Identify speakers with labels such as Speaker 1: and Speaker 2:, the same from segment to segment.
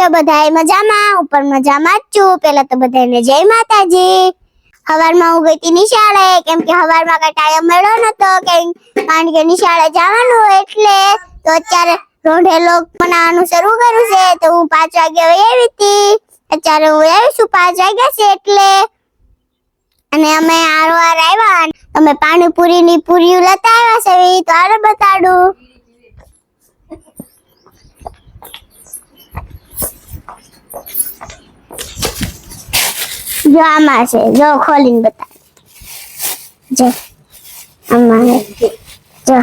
Speaker 1: છો બધાય મજામાં? ઉપર મજામાં જ છું. પહેલા તો બધાને જય માતાજી. હવારમાં હું ગઈ હતી નિશાળે, કેમ કે હવારમાં કઈ ટાઈમ મળ્યો નતો, કારણ કે નિશાળે જવાનું હોય એટલે. તો અત્યારે રોંઢે લોક બનાવવાનું શરૂ કર્યું છે, તો હું 5 વાગે આવી હતી. અત્યારે હું આવી છું 5 વાગ્યા છે એટલે. અને અમે આરવાર આવ્યા, અમે પાણીપુરીની પૂરીઓ લેતા આવ્યા છે, તો આને બતાડું. જો આમાં છે, જો ખોલીને બતાડ. જો આમાં જો જો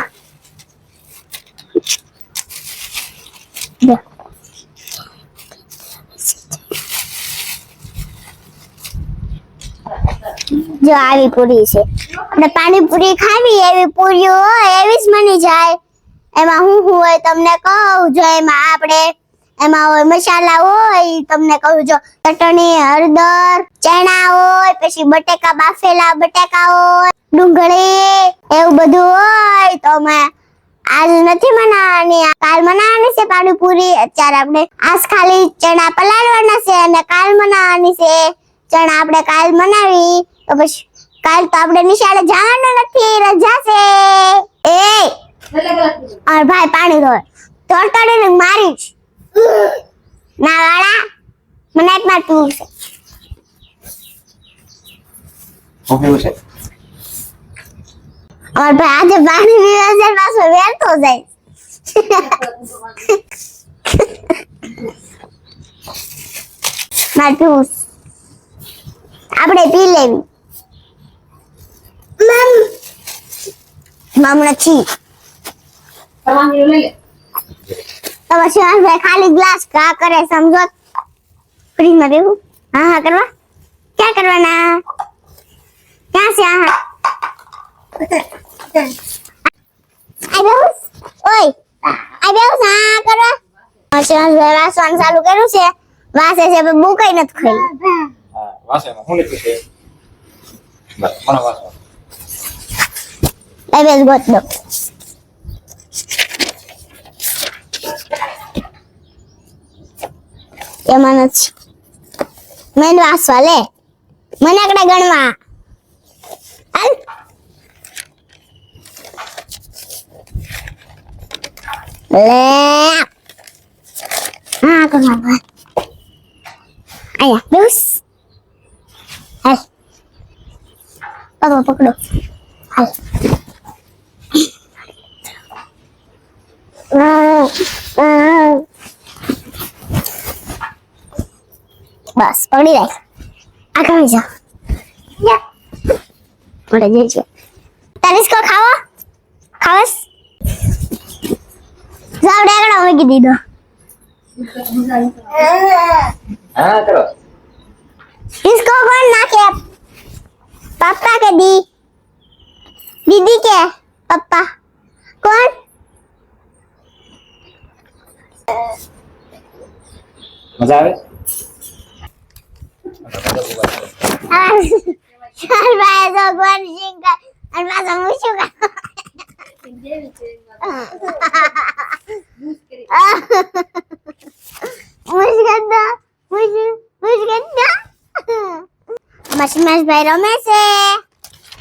Speaker 1: જો આવી પૂરી છે. આપણે પાણીપુરી ખાવી એવી પૂરીઓ હોય એવી જ બની જાય. એમાં હું હોય તમને કહું. જો એમાં આપણે એમાં હોય મસાલા હોય, તમને કહું. જો ચટણી, હળદર, ચણા હોય, પછી બટેકા, બાફેલા બટેકા હોય, ડુંગળી, એવું બધું હોય. તો મેં આજ નથી બનાવવાની, કાલ બનાવવાની છે પાણીપુરી. અત્યારે આપણે આજ ખાલી ચણા પલાળવાના છે અને કાલ બનાવવાની છે. ચણા આપણે કાલ બનાવી તો પછી કાલ તો આપણે નિશાળે જવાનું નથી, રજા છે. અરે ભાઈ પાણી ધોય તોડને મારીશ ના વાળા. મને એક માં તું છે.
Speaker 2: ઓકે છે.
Speaker 1: और भाई आज पानी पीवा से पास व्यर्थ हो जाए. माटूस આપણે પી લેવી. મમ નથી
Speaker 2: તમારે લઈ લે.
Speaker 1: તો પછી ભાઈ ખાલી ગ્લાસ કા કરે સમજો. ફ્રીજ માં દેવું. હા હા કરવા. क्या करवाना? क्या से આ ઓય આ બેસ આ કરો. મશીન વાસણ ચાલુ કર્યું છે. વાસે છે પણ બહુ કઈ નથી ખાઈ.
Speaker 2: હા વાસેમાં હું લીધું છે. બસ મને વાસો.
Speaker 1: એ બેસ ગોત દો. એમાં નથી. મેં વાસવા લે. મને આકડા ગણવા. હાલ. લે હા કરવા આયા બેસ. હાલ પાપા પકડો. હાલ બસ પકડી રાખ. આ ખાઈ જા. પડે જઈ છે. તારીસ કો ખાવો ખાવસ. જાવ ડેગડા મૂકી દીધો.
Speaker 2: હા કરો.
Speaker 1: इसको कौन नाके? पापा के दीदी के पापा कौन?
Speaker 2: મજા આવે?
Speaker 1: ચાલ ભાઈ તો કોણ સિંગર અને પાછા મૂછું કા. મશીન ભાઈ રમે છે.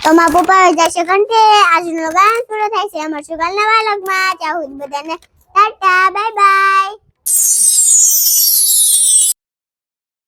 Speaker 1: તો મારા પપ્પા જશે ઘંટે. આજનો ગાન પૂરો થાય છે. અમારા સુગાલ નવા લગમાં. ત્યાં સુધી બધાને ટાટા બાય બાય.